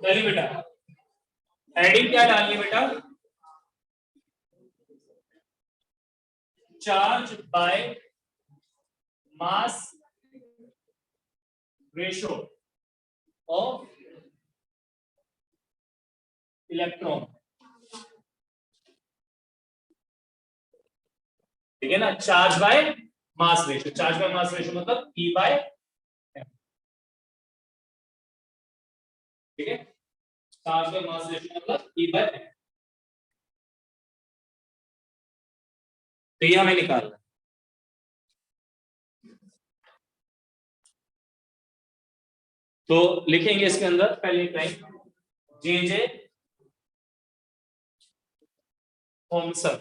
चलिए बेटा, हेडिंग क्या डालनी बेटा? Charge by mass ratio of electron. ठीक है ना, charge by mass ratio. Charge by mass ratio मतलब E बाय M। ठीक है, चार्ज बाय मास रेशो मतलब E बाय M। तो ये हमें निकालना है। तो लिखेंगे इसके अंदर पहले टाइम जे थॉमसन।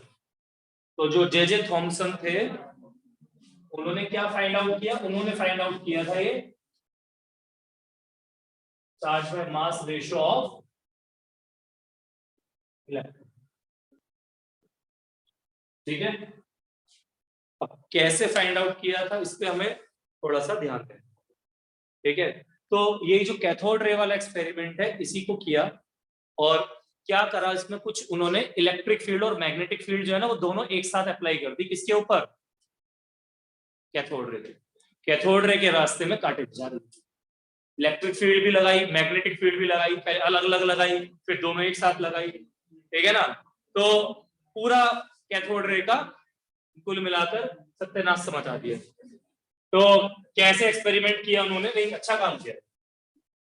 तो जो जे थॉमसन थे उन्होंने क्या फाइंड आउट किया? उन्होंने फाइंड आउट किया था ये charge by mass ratio of electron. ठीक है, अब कैसे फाइंड आउट किया था इस पे हमें थोड़ा सा ध्यान दें। ठीक है, तो ये जो कैथोड रे वाला एक्सपेरिमेंट है इसी को किया, और क्या करा इसमें, कुछ उन्होंने इलेक्ट्रिक फील्ड और मैग्नेटिक फील्ड जो है ना वो दोनों एक साथ अप्लाई कर दी। किसके ऊपर? कैथोड रे के। कैथोड रे के रास्ते में कांटे जा रही। इलेक्ट्रिक फील्ड भी लगाई, मैग्नेटिक फील्ड भी लगाई, पहले अलग अलग लगाई, फिर दोनों एक साथ लगाई। ठीक है ना, तो पूरा कैथोड रे का कुल मिलाकर सत्यानाश समझा दिया। तो कैसे एक्सपेरिमेंट किया उन्होंने? नहीं, अच्छा काम किया,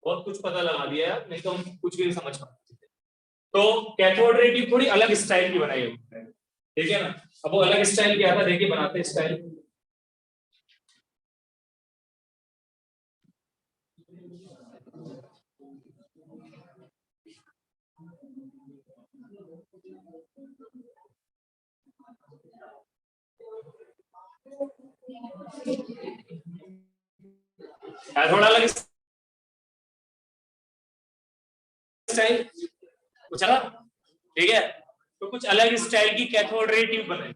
बहुत कुछ पता लगा दिया यार, नहीं तो हम कुछ भी नहीं समझ पाते। तो कैथोड रे की थोड़ी अलग स्टाइल की बनाई है। ठीक है ना, अब वो अलग स्टाइल क्या था देखिए, बनाते स्टाइल। थोड़ा अलग स्टाइल कुछ अलग। ठीक है, तो कुछ अलग स्टाइल की कैथोड रे ट्यूब बनाई।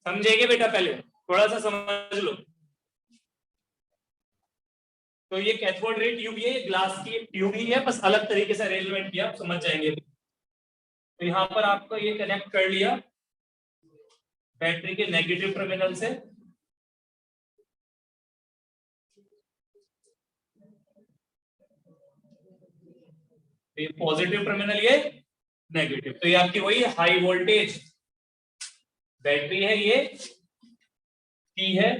समझेंगे बेटा, पहले थोड़ा सा समझ लो। तो ये कैथोड रे ट्यूब, ये ग्लास की ट्यूब ही है, बस अलग तरीके से अरेंजमेंट किया, आप समझ जाएंगे। तो यहां पर आपको ये कनेक्ट कर लिया बैटरी के नेगेटिव टर्मिनल से, ये पॉजिटिव टर्मिनल, ये नेगेटिव। तो ये आपकी वही हाई वोल्टेज बैटरी है, ये पी है।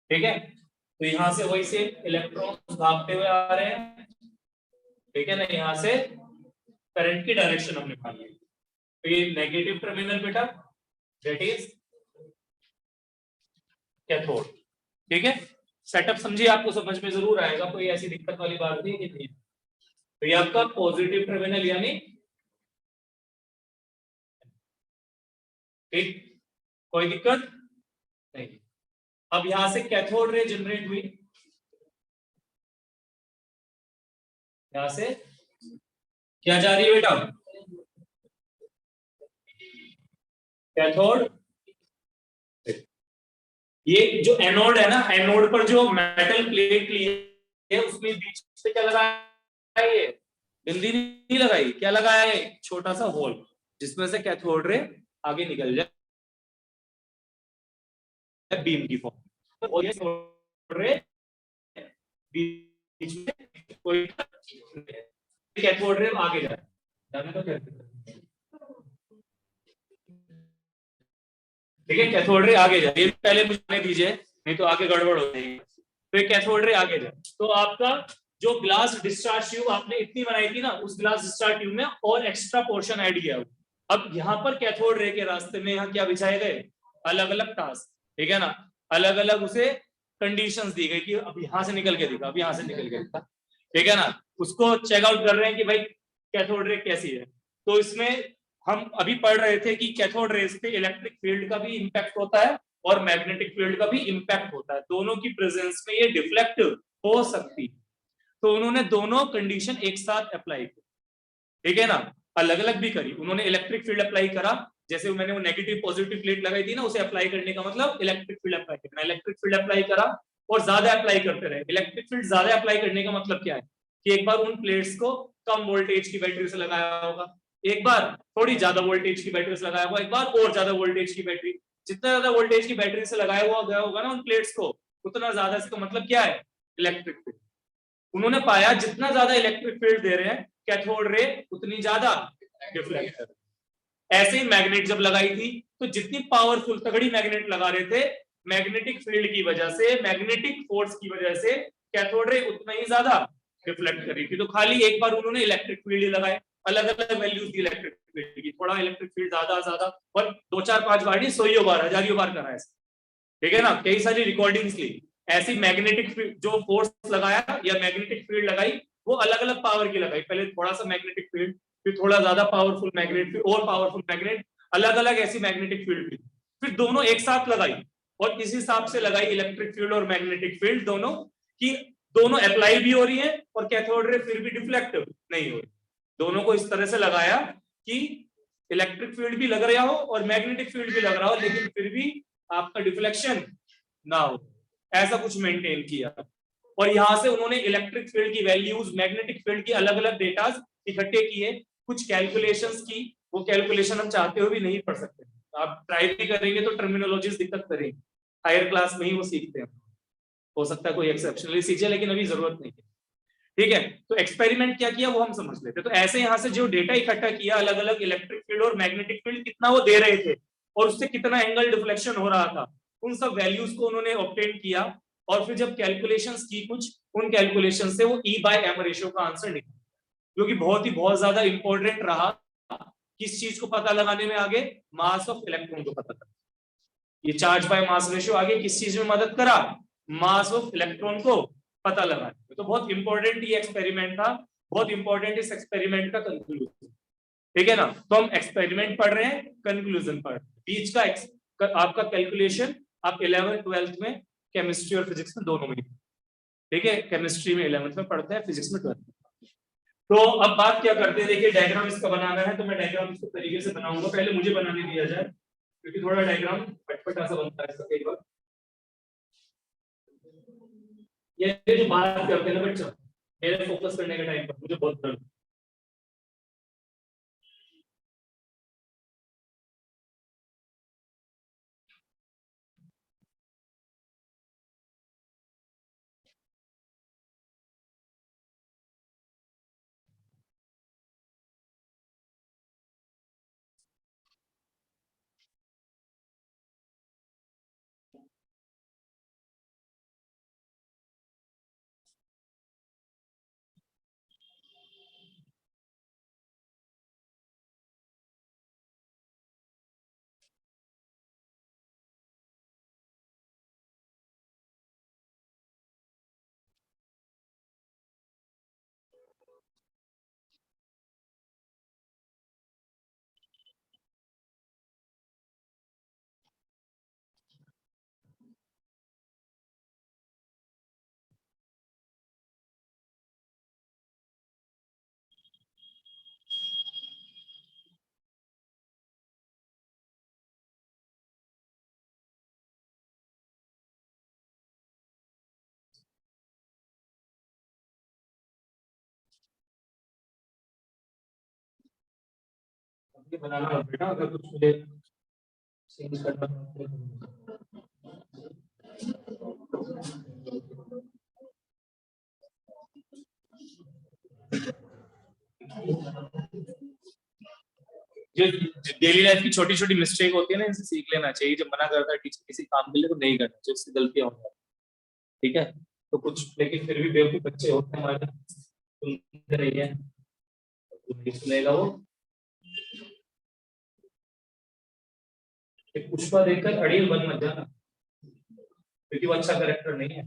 ठीक है, तो यहां से वही से इलेक्ट्रॉन भागते हुए आ रहे हैं। ठीक है ना, यहां से करंट की डायरेक्शन हमने पाई है। तो ये नेगेटिव टर्मिनल बेटा, दैट इज कैथोड। ठीक है, सेटअप समझिए, आपको समझ में जरूर आएगा, कोई ऐसी दिक्कत वाली बात नहीं है। तो ये आपका पॉजिटिव टर्मिनल यानी ठीक, कोई दिक्कत नहीं। अब यहां से कैथोड रे जनरेट हुई, यहां से क्या जा रही है बेटा? कैथोड। ये जो एनोड है ना, एनोड पर जो मेटल प्लेट ली है उसमें बीच से क्या लगाया है? ये बिंदी नहीं लगाई, क्या लगाया है? छोटा सा होल, जिसमें से कैथोड रे आगे निकल जाए बीम की फॉर्म। और ये कैथोड रे बीच में कोई कैथोड रे आगे जाने तो क्या, ठीक है, कैथोड रे आगे जाए, ये पहले मुझे दीजिए नहीं तो आगे गड़बड़ हो जाएगी। तो ये कैथोड रे आगे जाए, तो आपका जो ग्लास डिस्चार्ज ट्यूब आपने इतनी बनाई थी ना, उस ग्लास डिस्चार्ज ट्यूब में और एक्स्ट्रा पोर्शन ऐड किया। अब यहाँ पर कैथोड रे के रास्ते में यहाँ क्या बिछाए गए? अलग अलग टास्क। ठीक है ना, अलग अलग उसे कंडीशंस दी गई कि अब यहां से निकल के दिखा, अब यहां से निकल के दिखा। ठीक है ना, उसको चेकआउट कर रहे हैं कि भाई कैथोड रे कैसी है। तो इसमें हम अभी पढ़ रहे थे कि कैथोड रेज पे इलेक्ट्रिक फील्ड का भी इंपैक्ट होता है और मैग्नेटिक फील्ड का भी इंपैक्ट होता है, दोनों की प्रेजेंस में ये डिफ्लेक्ट हो सकती है। तो उन्होंने दोनों कंडीशन एक साथ अप्लाई की, ठीक है ना, अलग अलग भी करी। उन्होंने इलेक्ट्रिक फील्ड अप्लाई करा, जैसे मैंने वो नेगेटिव पॉजिटिव प्लेट लगाई थी ना, उसे अप्लाई करने का मतलब इलेक्ट्रिक फील्ड अप्लाई करना। इलेक्ट्रिक फील्ड अप्लाई करा और ज्यादा अप्लाई करते रहे। इलेक्ट्रिक फील्ड ज्यादा अप्लाई करने का मतलब क्या है कि एक बार उन प्लेट्स को कम वोल्टेज की बैटरी से लगाया होगा, एक बार थोड़ी ज्यादा वोल्टेज की बैटरी से लगाया होगा, एक बार और ज्यादा वोल्टेज की बैटरी। जितना ज्यादा वोल्टेज की बैटरी से लगाया हुआ गया होगा ना उन प्लेट्स को, उतना ज्यादा, इसका मतलब क्या है, इलेक्ट्रिक फील्ड। उन्होंने पाया जितना ज्यादा इलेक्ट्रिक फील्ड दे रहे हैं कैथोड रे, उतनी ज्यादा डिफ्लेक्ट कर। ऐसे ही मैग्नेट जब लगाई थी तो जितनी पावरफुल तगड़ी मैग्नेट लगा रहे थे, मैग्नेटिक फील्ड की वजह से, मैग्नेटिक फोर्स की वजह से कैथोड रे उतना ही ज्यादा रिफ्लेक्ट कर रही थी। तो खाली एक बार उन्होंने इलेक्ट्रिक फील्ड लगाए, अलग अलग वैल्यूज दी इलेक्ट्रिक फील्ड की, थोड़ा इलेक्ट्रिक फील्ड ज्यादा, और 2 4 5 बार नहीं, 100 बार, 1000 बार करा ऐसे, ठीक है ना, कई सारी रिकॉर्डिंग्स ली। ऐसी मैग्नेटिक जो फोर्स लगाया या मैग्नेटिक फील्ड लगाई, वो अलग अलग पावर की लगाई। पहले थोड़ा सा मैग्नेटिक फील्ड, फिर थोड़ा ज्यादा पावरफुल मैग्नेट, फिर और पावरफुल मैग्नेट, अलग अलग ऐसी मैग्नेटिक फील्ड थी। फिर दोनों एक साथ लगाई और इस हिसाब से लगाई इलेक्ट्रिक फील्ड और मैग्नेटिक फील्ड दोनों, की दोनों अप्लाई भी हो रही है और कैथोड रे फिर भी डिफ्लेक्ट नहीं हो रही। दोनों को इस तरह से लगाया कि इलेक्ट्रिक फील्ड भी लग रहा हो और मैग्नेटिक फील्ड भी लग रहा हो, लेकिन फिर भी आपका डिफ्लेक्शन ना हो, ऐसा कुछ मेंटेन किया। और यहां से उन्होंने इलेक्ट्रिक फील्ड की वैल्यूज, मैग्नेटिक फील्ड की अलग अलग डेटास इकट्ठे किए, कुछ कैलकुलेशंस की। वो कैलकुलेशन हम चाहते हुए भी नहीं पढ़ सकते, आप ट्राई भी करेंगे तो टर्मिनोलॉजीज दिक्कत करेंगे, हायर क्लास में ही वो सीखते हैं। हो सकता है कोई एक्सेप्शनली सीखे, लेकिन अभी जरूरत नहीं है, ठीक है। तो एक्सपेरिमेंट क्या किया वो हम समझ लेते। तो ऐसे यहां से जो डेटा इकट्ठा किया, अलग अलग इलेक्ट्रिक फील्ड और मैग्नेटिक फील्ड कितना वो दे रहे थे और उससे कितना एंगल डिफ्लेक्शन हो रहा था, उन सब वैल्यूज को उन्होंने ऑब्टेन किया। और फिर जब कैलकुलेशंस की कुछ, उन कैलकुलेशन से वो E/m रेशियो का आंसर निकला, जो कि बहुत ज्यादा इंपॉर्टेंट रहा किस चीज को पता लगाने में आगे, मास ऑफ इलेक्ट्रॉन को पता करना। ये चार्ज बाय मास रेशियो आगे किस चीज में मदद करा, मास ऑफ इलेक्ट्रॉन को पता लगाने में। तो बहुत इंपॉर्टेंट ये एक्सपेरिमेंट था, बहुत इंपॉर्टेंट इस एक्सपेरिमेंट का कंक्लूजन, ठीक है ना। तो हम एक्सपेरिमेंट पढ़ रहे हैं, कंक्लूजन पढ़ रहे हैं, बीच का आपका कैलकुलेशन आप 11th 12th में केमिस्ट्री और फिजिक्स में दोनों में, ठीक है, केमिस्ट्री में 11th में पढ़ते हैं, फिजिक्स में 12th में। तो अब बात क्या करते हैं, देखिए डायग्राम इसका बनाना है, तो मैं डायग्राम इस तरीके से बनाऊंगा, पहले मुझे बनाने दिया जाए क्योंकि थोड़ा डायग्राम पटपटा सा बनता है इसका कई बार। ये जो बात करते हैं ना बच्चों, मेरे फोकस करने के टाइम पर मुझे बहुत दर्द, बनाना है बेटा, अगर कुछ मुझे चेंज करना है। जो डेली लाइफ की छोटी छोटी मिस्टेक होती है ना, इनसे सीख लेना चाहिए। जब मना करता है टीचर किसी काम के लिए तो नहीं करना चाहिए, उससे गलतियां होती हैं, ठीक है। तो कुछ, लेकिन फिर भी बेवकूफ बच्चे होते हैं हमारे, सुनते नहीं है, तो नहीं सुनेगा वो। पुष्पा देखकर अड़ियल बन मत जाना, क्योंकि वो अच्छा करेक्टर नहीं है,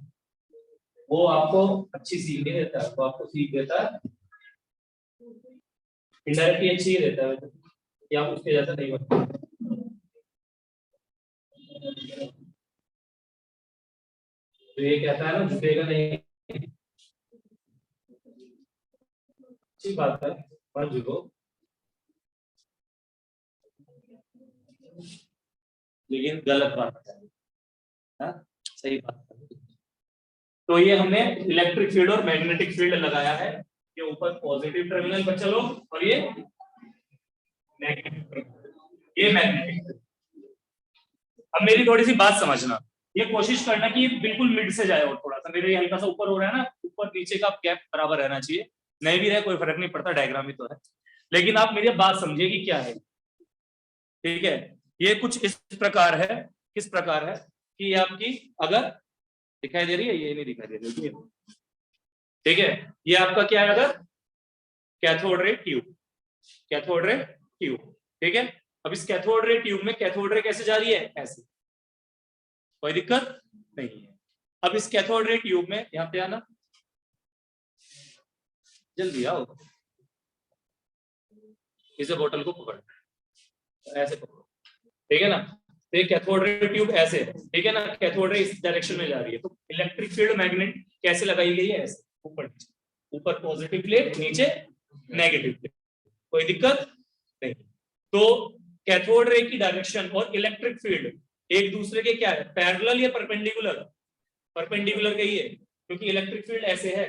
वो आपको अच्छी सीख नहीं देता, वो आपको सीख देता है इनडायरेक्टली अच्छी ही देता है। या उसके जैसा नहीं बनता। तो ये कहता है ना झुकेगा नहीं, अच्छी बात है, मत झुको, लेकिन गलत बात है। हाँ, सही बात है। तो ये हमने इलेक्ट्रिक फील्ड और मैग्नेटिक फील्ड लगाया है, ये ऊपर पॉजिटिव टर्मिनल पर चलो और ये नेगेटिव टर्मिनल, ये मैग्नेटिक। अब मेरी थोड़ी सी बात समझना, ये कोशिश करना कि बिल्कुल मिड से जाए, और थोड़ा सा मेरे ये हल्का सा ऊपर हो रहा है ना, ऊपर नीचे का गैप बराबर रहना चाहिए, नहीं भी रहे कोई फर्क नहीं पड़ता, डायग्राम ही तो है। लेकिन आप मेरी बात समझिए कि क्या है, ठीक है। ये कुछ इस प्रकार है, किस प्रकार है कि आपकी अगर दिखाई दे रही है, ये नहीं दिखाई दे रही है, ठीक है। ये आपका क्या है, अगर cathode ray tube, cathode ray tube, ठीक है। अब इस कैथोड रे ट्यूब में कैथोड रे कैसे जा रही है, ऐसे, कोई दिक्कत नहीं है। अब इस कैथोड रे ट्यूब में, यहां पे आना, जल्दी आओ, इसे बोतल को पकड़, ऐसे पकड़ो, ठीक है ना। तो कैथोड रे ट्यूब ऐसे, ठीक है ना, कैथोड रे इस डायरेक्शन में जा रही है, तो इलेक्ट्रिक फील्ड मैग्नेट कैसे लगाई गई है, ऐसे, ऊपर नीचे, ऊपर पॉजिटिव प्लेट, नीचे नेगेटिव प्लेट, कोई दिक्कत नहीं। तो कैथोड रे की डायरेक्शन और इलेक्ट्रिक फील्ड एक दूसरे के क्या है, पैरेलल या परपेंडिकुलर, परपेंडिकुलर गई है, क्योंकि इलेक्ट्रिक फील्ड ऐसे है,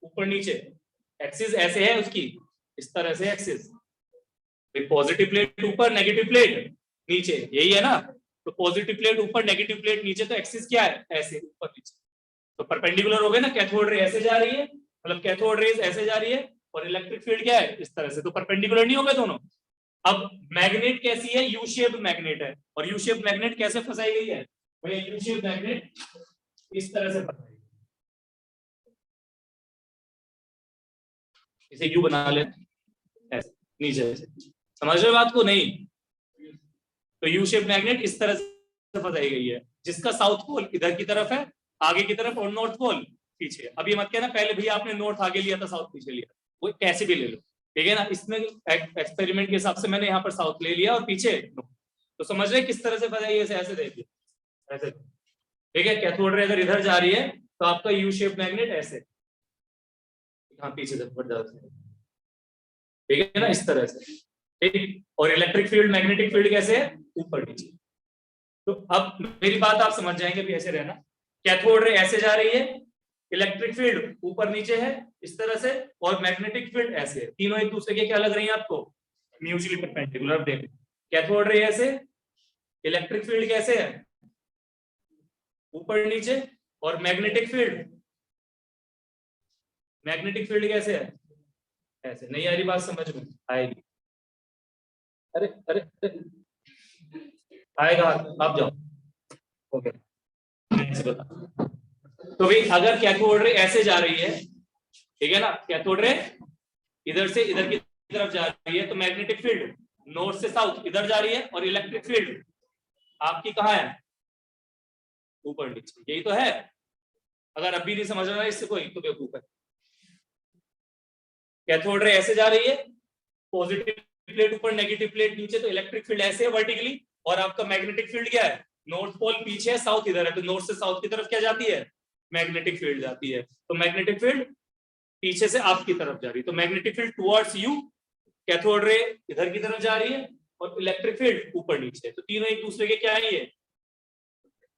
ऊपर नीचे, एक्सिस ऐसे है उसकी, इस तरह से एक्सिस, पॉजिटिव प्लेट ऊपर, नेगेटिव प्लेट नीचे, यही है ना। तो पॉजिटिव प्लेट ऊपर, नेगेटिव प्लेट नीचे, तो एक्सिस क्या है, ऐसे ऊपर नीचे, तो परपेंडिकुलर हो गए ना। कैथोड रे ऐसे जा रही है, मतलब कैथोड रेज ऐसे जा रही है, और इलेक्ट्रिक फील्ड क्या है, इस तरह से, तो परपेंडिकुलर नहीं हो गए दोनों। अब मैग्नेट कैसी है, यू शेप्ड मैग्नेट है, और यू शेप्ड मैग्नेट कैसे फंसाई गई है भैया, यू शेप्ड मैग्नेट इस तरह से फंसाई, इसे यू बना ले, ऐसे नीचे से, समझ रहे बात को, नहीं। तो यू शेप मैग्नेट इस तरह से फंसाई गई है, जिसका साउथ पोल इधर की तरफ है, आगे की तरफ, और नॉर्थ पोल पीछे। अब ये मत कहना पहले भैया आपने नॉर्थ आगे लिया था साउथ पीछे लिया, वो कैसे भी ले लो, ठीक है ना। इसमें एक्सपेरिमेंट के हिसाब से मैंने यहाँ पर साउथ ले लिया और पीछे, तो समझ रहे किस तरह से फंसाई है, ऐसे देखिए, ऐसे, ठीक है। कैथोड रे अगर इधर जा रही है तो आपका यू शेप मैग्नेट ऐसे, हाँ पीछे से बढ़ जाता है, ठीक है ना, इस तरह से, ठीक। और इलेक्ट्रिक फील्ड, मैग्नेटिक फील्ड कैसे है, ऊपर नीचे। तो अब मेरी बात आप समझ जाएंगे भी, ऐसे रहना, कैथोड रे ऐसे जा रही है, इलेक्ट्रिक फील्ड ऊपर नीचे है इस तरह से, और मैग्नेटिक फील्ड ऐसे है, तीनों एक दूसरे के क्या लग रही है आपको, म्यूचुअली परपेंडिकुलर। देखो कैथोड रे ऐसे, इलेक्ट्रिक फील्ड कैसे है, ऊपर नीचे, और मैग्नेटिक फील्ड, मैग्नेटिक फील्ड कैसे है, ऐसे। नहीं आ रही बात समझ में, आएगी, अरे अरे अरे, आएगा, आप जाओ, ओके, बता। तो भाई अगर कैथोड रे ऐसे जा रही है, ठीक है ना, कैथोड रे इधर से इधर की तरफ जा रही है, तो मैग्नेटिक फील्ड नॉर्थ से साउथ इधर जा रही है, और इलेक्ट्रिक फील्ड आपकी कहाँ है, ऊपर नीचे, यही तो है। अगर अभी नहीं समझ रहा है इससे कोई, तो बेवकूफ है। कैथोड रे ऐसे जा रही है, पॉजिटिव प्लेट ऊपर, नेगेटिव प्लेट नीचे, तो इलेक्ट्रिक फील्ड ऐसे है वर्टिकली, और आपका मैग्नेटिक फील्ड क्या है, नॉर्थ पोल पीछे है, साउथ इधर है, तो नॉर्थ से साउथ की तरफ क्या जाती है, मैग्नेटिक फील्ड जाती है। तो मैग्नेटिक फील्ड पीछे से आपकी तरफ जा रही है, तो magnetic field towards you, cathode ray इधर की तरफ जा रही है, और इलेक्ट्रिक फील्ड ऊपर नीचे, तो तीनों एक दूसरे के क्या है, ये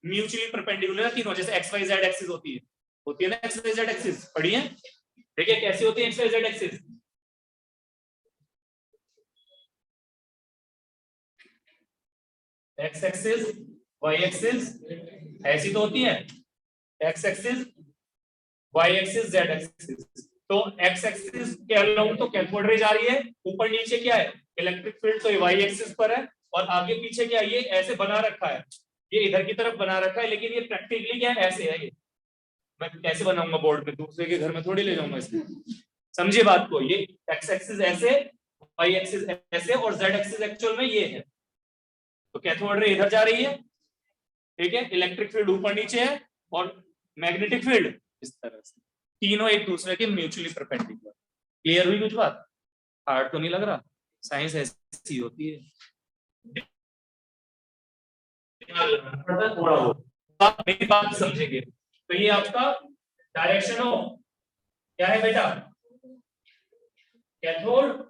म्यूचुअली परपेंडिकुलर तीनों, जैसे एक्स वाई जेड एक्सिस होती है ना, एक्स वाई जेड एक्सिस पढ़ी है, ठीक है, कैसी होती है x y z axis, x axis, y axis, ऐसी तो होती है, x axis, y axis, z axis. तो एक्स एक्सिस के अलोंग तो कैथोड रे जा रही है, ऊपर नीचे क्या है, इलेक्ट्रिक फील्ड, तो ये वाई एक्सिस पर है, और आगे पीछे क्या है, ये ऐसे बना रखा है, ये इधर की तरफ बना रखा है, लेकिन ये प्रैक्टिकली क्या है, ऐसे है, ये मैं कैसे बनाऊंगा बोर्ड में, दूसरे के घर में थोड़ी ले जाऊंगा इसको, समझिए बात को। ये एक्स एक्सिस ऐसे, वाई एक्सिस ऐसे, और जेड एक्सिस एक्चुअल में ये है। तो कैथोड रे इधर जा रही है, ठीक है, इलेक्ट्रिक फील्ड ऊपर नीचे है, और मैग्नेटिक फील्ड इस तरह से, तीनों एक दूसरे के म्यूचुअली परपेंडिकुलर। क्लियर हुई कुछ बात, हार्ड तो नहीं लग रहा, साइंस ऐसी होती है, थोड़ा बहुत आप मेरी बात समझेंगे। तो ये आपका डायरेक्शन हो क्या है बेटा, कैथोड।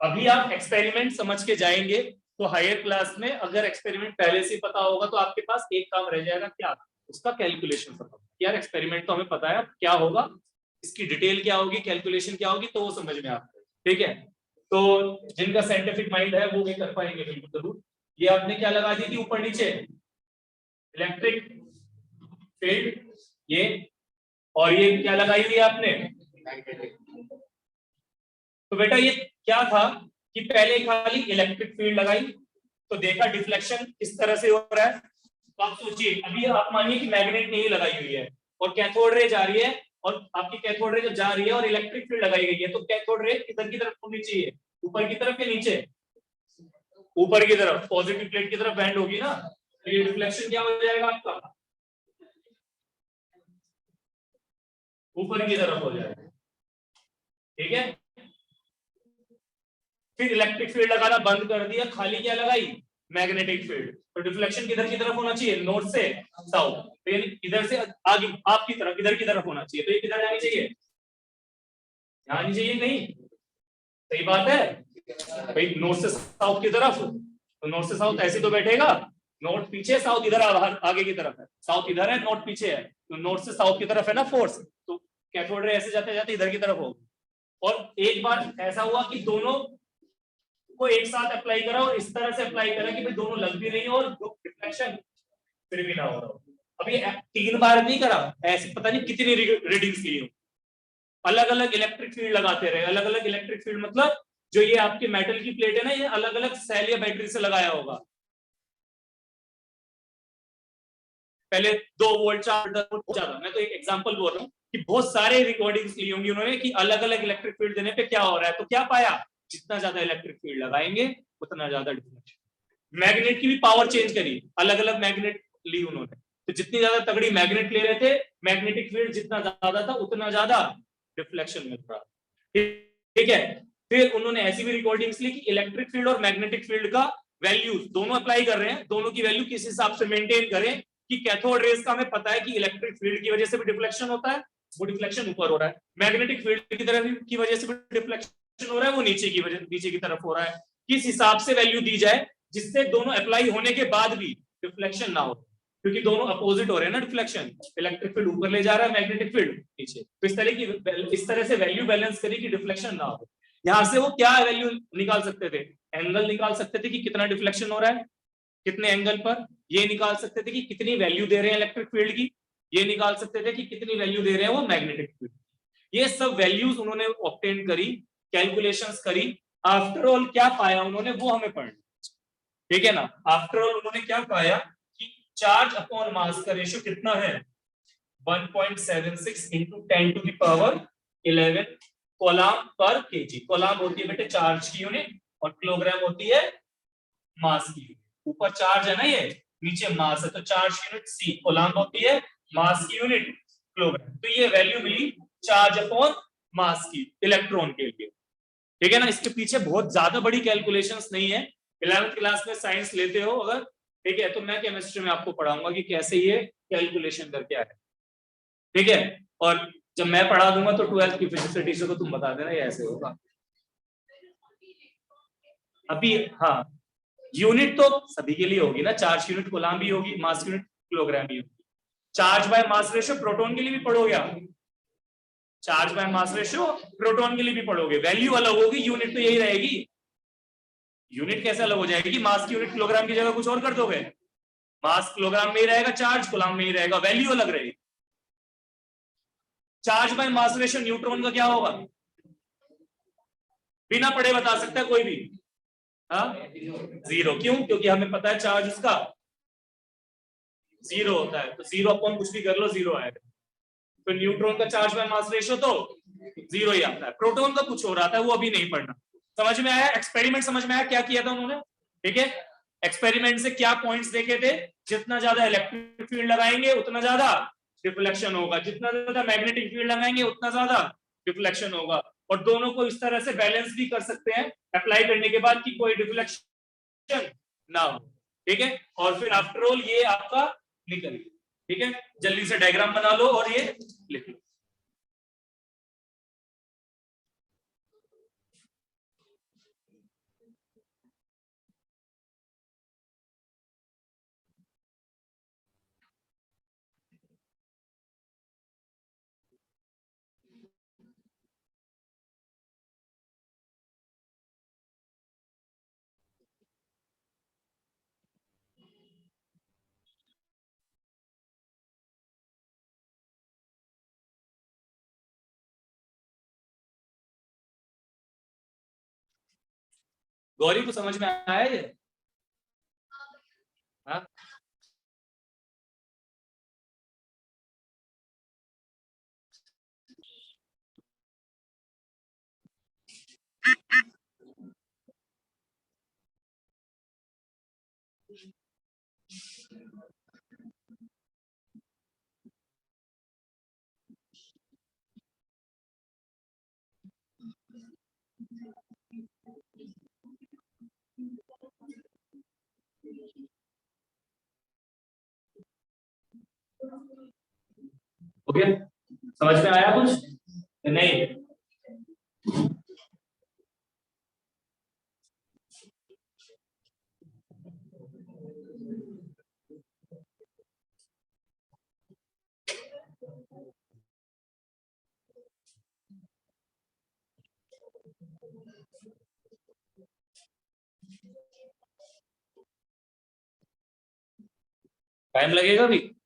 अभी आप एक्सपेरिमेंट समझ के जाएंगे तो हायर क्लास में अगर एक्सपेरिमेंट पहले से पता होगा तो आपके पास एक काम रह जाएगा, क्या, उसका कैलकुलेशन पता। यार एक्सपेरिमेंट तो हमें पता है क्या होगा, इसकी डिटेल क्या होगी, कैलकुलेशन क्या होगी, तो वो समझ में आता है। ठीक है, तो जिनका साइंटिफिक माइंड है वो भी कर पाएंगे बिल्कुल जरूर। ये आपने क्या लगा दी थी ऊपर नीचे, इलेक्ट्रिक फील्ड, ये, और ये क्या लगाई हुई है आपने, तो बेटा ये क्या था कि पहले खाली इलेक्ट्रिक फील्ड लगाई तो देखा डिफ्लेक्शन किस तरह से हो रहा है। तो आप सोचिए, अभी आप मानिए कि मैग्नेट नहीं लगाई हुई है और कैथोड रे जा रही है, और आपकी कैथोड रे जब जा रही है और इलेक्ट्रिक फील्ड लगाई गई है, तो कैथोड रे किधर की तरफ होनी चाहिए, ऊपर की तरफ या नीचे, ऊपर की तरफ, पॉजिटिव प्लेट की तरफ बैंड होगी ना, तो ये डिफ्लेक्शन क्या हो जाएगा आपका, ऊपर की तरफ हो जाएगा। ठीक है, फिर इलेक्ट्रिक फील्ड लगाना बंद कर दिया, खाली क्या लगाई, मैग्नेटिक फील्ड, तो डिफ्लेक्शन किधर की तरफ होना चाहिए, नॉर्थ से साउथ, तो यानी इधर से आगे आपकी तरफ, इधर की तरफ होना चाहिए, तो ये किधर जानी चाहिए, जानी चाहिए नहीं, सही बात है भाई, नॉर्थ से साउथ की तरफ, तो नॉर्थ से साउथ ऐसे तो बैठेगा, नॉर्थ पीछे साउथ इधर आगे की तरफ है, साउथ इधर है नॉर्थ पीछे है, तो नॉर्थ से साउथ की तरफ है ना फोर्स, तो कैथोड रे ऐसे जाते जाते इधर की तरफ होगी। और एक बार ऐसा हुआ कि दोनों को एक साथ अप्लाई करा और इस तरह से अप्लाई करा कि भाई दोनों लग भी रही हो और रिफ्लेक्शन फिर भी ना हो रहा हो। अब ये 3 बार नहीं करा, ऐसे पता नहीं कितनी रीडिंग्स ली हो, अलग अलग इलेक्ट्रिक फील्ड लगाते रहे, अलग अलग इलेक्ट्रिक फील्ड मतलब जो ये आपकी मेटल की प्लेट है ना, ये अलग अलग सेल या बैटरी से लगाया होगा, पहले 2 वोल्ट 4 वोल्ट ज्यादा, मैं तो एक एग्जांपल बोल रहा हूँ कि बहुत सारे रिकॉर्डिंग्स ली होंगी उन्होंने कि अलग अलग इलेक्ट्रिक फील्ड देने पे क्या हो रहा है, तो क्या पाया, जितना ज्यादा इलेक्ट्रिक फील्ड लगाएंगे उतना ज्यादा डिफ्लेक्शन। मैग्नेट की भी पावर चेंज करी, अलग अलग मैग्नेट ली उन्होंने, तो जितनी ज्यादा तगड़ी मैग्नेट ले रहे थे, मैग्नेटिक फील्ड जितना ज्यादा था उतना ज्यादा डिफ्लेक्शन मिल रहा। ठीक है, फिर उन्होंने ऐसी भी रिकॉर्डिंग्स ली कि इलेक्ट्रिक फील्ड और मैग्नेटिक फील्ड का वैल्यूज दोनों अप्लाई कर रहे हैं, दोनों की वैल्यू किस हिसाब से मेंटेन करें कि कैथोड रेज का हमें पता है कि इलेक्ट्रिक फील्ड की वजह से भी डिफ्लेक्शन होता है, वो डिफ्लेक्शन ऊपर हो रहा है, मैग्नेटिक फील्ड की तरफ की वजह से भी डिफ्लेक्शन हो रहा है, वो नीचे की तरफ हो रहा है, किस हिसाब से वैल्यू दी जाए जिससे दोनों अप्लाई होने के बाद भी डिफ्लेक्शन ना हो, क्योंकि दोनों अपोजिट हो रहे हैं ना डिफ्लेक्शन, इलेक्ट्रिक फील्ड ऊपर ले जा रहा है, मैग्नेटिक फील्ड नीचे, तो इस तरह से वैल्यू बैलेंस करी कि डिफ्लेक्शन ना हो। यहां से वो क्या वैल्यू निकाल सकते थे, एंगल निकाल सकते थे कि कितना डिफ्लेक्शन हो रहा है कितने एंगल पर, ये निकाल सकते थे कि कितनी वैल्यू दे रहे हैं इलेक्ट्रिक फील्ड की, ये निकाल सकते थे कि कितनी वैल्यू दे रहे हैं वो मैग्नेटिक फील्ड। ये सब वैल्यूज उन्होंने ऑब्टेन करी, कैलकुलेशंस करी, आफ्टर ऑल क्या पाया उन्होंने वो हमें पढ़ना, ठीक है ना। आफ्टर ऑल उन्होंने क्या पाया कि चार्ज अपॉन मास का रेशियो कितना है, 1.76 into 10 to the power 11 coulomb पर केजी। कोलम होती है बेटे चार्ज की यूनिट और किलोग्राम होती है मास की यूनिट, ऊपर चार्ज है ना ये, नीचे मास है, तो चार्ज यूनिट सी, कोलम होती है, मास की यूनिट किलोग्राम, तो ये वैल्यू मिली चार्ज अपॉन मास की इलेक्ट्रॉन के लिए। ठीक है ना, इसके पीछे बहुत ज्यादा बड़ी कैलकुलेशंस नहीं है, 11th क्लास में साइंस लेते हो अगर, ठीक है, तो मैं केमिस्ट्री में आपको पढ़ाऊंगा कि कैसे ये कैलकुलेशन करके आए, ठीक है। और जब मैं पढ़ा दूंगा तो 12th की फिजिक्स टीचर को तुम बता देना ये ऐसे होगा। अभी हाँ, यूनिट तो सभी के लिए होगी ना, चार्ज यूनिट कूलम भी होगी, मास यूनिट किलोग्राम भी होगी। Charge by mass ratio proton के लिए भी पढ़ोगे आप, charge by mass ratio proton के लिए भी पढ़ोगे, वैल्यू अलग होगी, यूनिट तो यही रहेगी। यूनिट कैसे अलग हो जाएगी, मास की यूनिट किलोग्राम की जगह कुछ और कर दोगे, मास किलोग्राम में ही रहेगा, चार्ज कूलम में ही रहेगा, वैल्यू अलग रहेगी। Charge by mass ratio neutron का क्या होगा, बिना पढ़े बता सकता है कोई भी, हाँ 0, क्यों, क्योंकि हमें पता है चार्ज उसका 0 होता है, तो 0 अपॉन कुछ भी कर लो 0 आएगा, तो न्यूट्रॉन का चार्ज बाय मास रेशियो तो 0 ही आता है। प्रोटॉन का कुछ और आता है, वो अभी नहीं पढ़ना। समझ में आया, एक्सपेरिमेंट समझ में आया क्या किया था उन्होंने, ठीक है। एक्सपेरिमेंट से क्या पॉइंट्स देखे थे, जितना ज्यादा इलेक्ट्रिक फील्ड लगाएंगे उतना ज्यादा डिफ्लेक्शन होगा, जितना ज्यादा मैग्नेटिक फील्ड लगाएंगे उतना ज्यादा डिफ्लेक्शन होगा, और दोनों को इस तरह से बैलेंस भी कर सकते हैं अप्लाई करने के बाद कि कोई डिफ्लेक्शन ना हो, ठीक है। और फिर आफ्टर ऑल ये आपका निकल गया, ठीक है। जल्दी से डायग्राम बना लो और ये लिख लो। गौरी को समझ में आया ये? हाँ, हो गया? समझ में आया कुछ नहीं? टाइम लगेगा भी।